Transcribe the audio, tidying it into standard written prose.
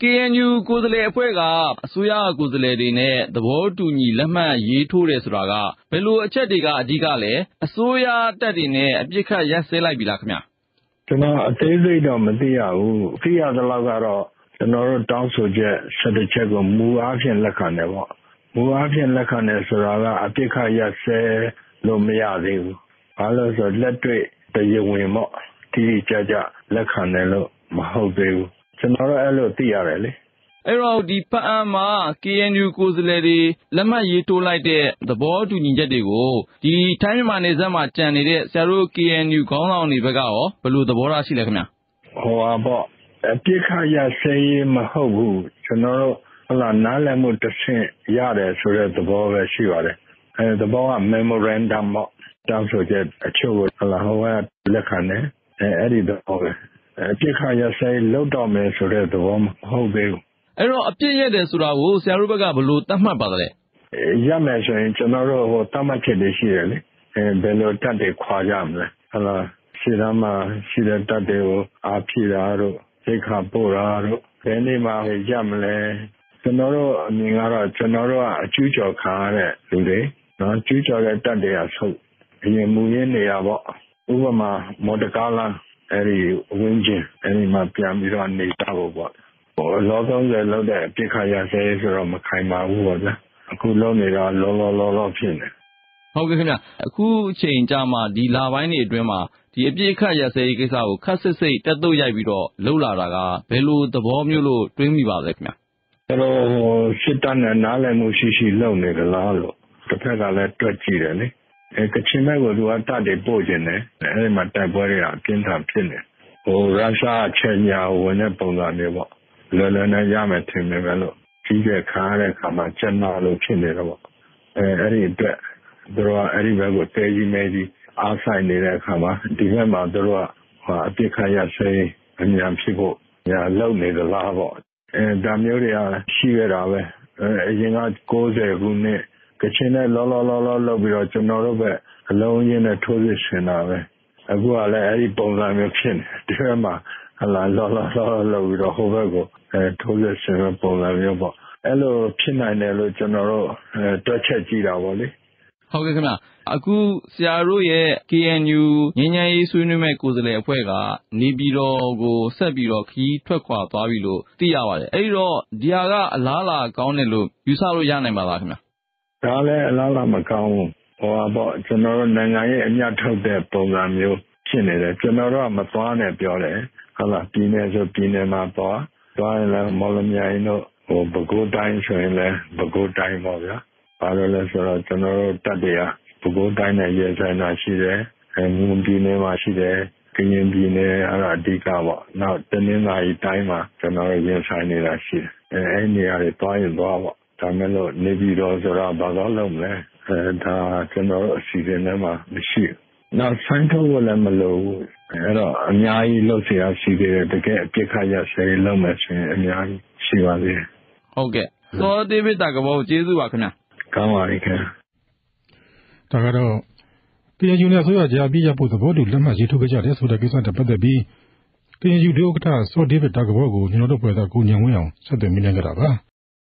KNU ကိုယ်စားလှယ်အဖွဲ့ကအစိုးရကိုယ်စားလှယ်တွေနဲ့သဘောတူညီလက်မှတ်ရေးထိုးတယ်ဆိုတာကဘယ်လိုအချက်တွေကအဓိကလဲအစိုးရတပ်တွေနဲ့အပြစ်ခတ်ရပ်စဲလိုက်ပြီလားခင်ဗျကျွန်တော်အသေးစိတ်တော့မသိရဘူးသိရသလောက်ကတော့ကျွန်တော်တို့တောင်းဆိုချက်17ချက်ကိုမူအားဖြင့်လက်ခံတယ်ပေါ့မူအားဖြင့်လက်ခံတယ်ဆိုတာကအပြစ်ခတ်ရပ်စဲလို့မရသေးဘူးဘာလို့ဆိုလက်တွေ့တရားဝင်ပေါ့တိတိကျကျလက်ခံတယ်လို့မဟုတ်သေးဘူးကျွန်တော်တို့အဲ့လိုသိရတယ်လေအဲ့တော့ဒီဖအံမှာ KNU ကိုယ်စားလှယ်တွေလက်မှတ်ရေးထိုးလိုက်တဲ့သဘောတူညီချက်တွေကိုဒီထိုင်းမြန်မာနယ်စပ်မှာကြံနေတဲ့ဆရာတို့ KNU ခေါင်းဆောင်တွေဘက်ကရောဘယ်လိုသဘောထားရှိလဲခင်ဗျဟိုပါပေါ့အပြစ်ခတ်ရစဲရေးမဟုတ်ဘူးကျွန်တော်တို့ဟလာနားလည်မှုတစ်ဆင့်ရတယ်ဆိုတဲ့သဘောပဲရှိပါတယ်အဲသဘောက memorandum ပေါ့တောင်းဆိုချက်အချို့ကိုဟလာဟိုကလက်ခံတယ်အဲ့ဒီတော့ပဲအပြစ်ခတ်ရစဲလောက်တော့မယ်ဆိုတဲ့သဘောမဟုတ်သေးဘူးအဲ့တော့အပြစ်ရတယ်ဆိုတာကိုဆရာတို့ဘက်ကဘယ်လိုသတ်မှတ်ပါသလဲရမယ်ဆိုရင်ကျွန်တော်တို့ဟိုသတ်မှတ်ချက်တွေရှိတယ်လေဘယ်လိုတက်တွေခွာကြမလဲဟလာရှင်းသားမှာရှိတဲ့တက်တွေကိုအားဖြည့်တာတို့စိတ်ခါပို့တာတို့ဘယ်နေ့မှရမလဲကျွန်တော်တို့အမြင်ကတော့ကျွန်တော်တို့ကအကျူးကျော်ခံရတဲ့လူတွေနော်ကျူးကျော်တဲ့တက်တွေကဆုပ်အရင်မူရင်းနေရပေါ့ဥပမာမော်တကားလားအဲ့ဒီဝင်းချင်းအဲ့ဒီမှာပြန်ပြီးတော့နေကြဖို့ပေါ့လော30လောက်တဲ့အပြစ်ခါရဆဲဆိုတော့မခိုင်ပါဘူးပေါ့ဗျာအခုလုံးနေတာလောဖြစ်နေဟုတ်ကဲ့ခင်ဗျအခုအချိန်ကြာမှဒီလပိုင်းတွေအတွင်းမှာဒီအပြစ်ခတ်ရဆဲကိစ္စကိုခက်စစ်စိတ်တက်တော့ရိုက်ပြီးတော့လှုပ်လာတာကဘယ်လိုသဘောမျိုးလို့တွေးမိပါလဲခင်ဗျအဲ့တော့စစ်တပ်နဲ့နားလည်မှုရှိလှုပ်နေကြလားလို့တစ်ဖက်ကလည်းတွက်ကြည့်တယ်လေကချင်ဘက်ကသူကတပ်တွေပို့ခြင်းတယ်အဲ့ဒီမှာတိုက်ပွဲတွေအပြင်းထန်ဖြစ်နေဟိုရုရှားချေညာဝင်တဲ့ပုံစံမျိုးပေါ့လောလောနဲ့ရမယ်ထင်တယ်ပဲလို့ကြီးကျယ်ခါရတဲ့အခါမှာကျန်နာလို့ဖြစ်နေတော့ပေါ့အဲ့ဒီအတွက်သူတို့ကအဲ့ဒီဘက်ကိုတဲကြီးမဲကြီးအားဆိုင်နေတဲ့အခါမှာဒီဘက်မှာသူတို့ကအပြစ်ခတ်ရဆေးအများဖြစ်ဖို့ညာလုံနေသလားပေါ့ဒါမျိုးတွေကရှိရတာပဲအရင်က90ခုနှစ်ကချင်နဲ့လောလုပ်ပြီးတော့ကျွန်တော်တို့ပဲအလုံးရင်းနဲ့ထိုးစစ်ဆင်တာပဲအခုကလည်းအဲ့ဒီပုံစံမျိုးဖြစ်နေဒီဘက်မှာဟလာလောလုပ်ပြီးတော့ဟိုဘက်ကိုထိုးစစ်ဆင်တဲ့ပုံစံမျိုးပေါ့အဲ့လိုဖြစ်နိုင်တယ်လို့ကျွန်တော်တို့တွက်ချက်ကြည့်တာပေါ့လေဟုတ်ကဲ့ခင်ဗျအခုဆရာတို့ရဲ့ KNU ငြိမ်းချမ်းရေးဆွေးနွေးမဲ့ကိုယ်စားလှယ်အဖွဲ့ကနေပြည်တော်ကိုဆက်ပြီးတော့ခီးထွက်ခွာသွားပြီလို့သိရပါတယ်အဲ့တော့ဒီဟာကအလားလာကောင်းတယ်လို့ယူဆလို့ရနိုင်ပါလားခင်ဗျဒါလည်းအလားလာမကောင်းဘူးဟိုပေါ့ကျွန်တော်တို့နိုင်ငံရဲ့အမြတ်ထုတ်တဲ့ပုံစံမျိုးဖြစ်နေတယ်ကျွန်တော်တို့ကမသွားနဲ့ပြောတယ်ဟုတ်လားပြည်နယ်ဆိုပြည်နယ်မှာသွားရင်လည်းမော်လမြိုင်တို့ဟိုပဲခူးတိုင်းဆိုရင်လည်းပဲခူးတိုင်းပေါ့ဗျာဘာလို့လဲဆိုတော့ကျွန်တော်တို့တပ်တွေကပဲခူးတိုင်းနဲ့ရဲဆိုင်တာရှိတယ်မွန်ပြည်နယ်မှာရှိတယ်ကရင်ပြည်နယ်အဲ့ဒါအဓိကပေါ့နောက်တနင်္သာရီတိုင်းမှာကျွန်တော်တို့ရဲဆိုင်နေတာရှိတယ်အဲ့နေရာတွေသွားရင်သွားပေါ့ဒါမဲ့လို့နေပြည်တော်ဆိုတာဘာလို့လုပ်မလဲဒါကျွန်တော်တို့အစီအစဉ်ထဲမှာမရှိဘူးနောက်ဆိုင်ထုတ်လို့လည်းမလိုဘူးအဲ့တော့အများကြီးလုပ်เสียရှိသေးတယ်တကယ်အပြစ်ခတ်ရဆဲလုပ်မယ်ဆိုရင်အများကြီးရှိပါသေးတယ်ဟုတ်ကဲ့သောတေးဗစ်တာကဘောကျေးဇူးပါခင်ဗျကောင်းပါပြီခင်ဗျဒါကတော့ KNU နဲ့အစိုးရကြားအပြစ်ရဖို့သဘောတူလက်မှတ်ရေးထိုးခဲ့ကြတယ်ဆိုတဲ့ကိစ္စနဲ့ပတ်သက်ပြီး KNU ဒုဥက္ကဋ္ဌသောတေးဗစ်တာကဘောကိုကျွန်တော်တို့ဖွဲ့သားကိုညံဝင်းအောင်ဆက်သွယ်မိနေကြတာပါ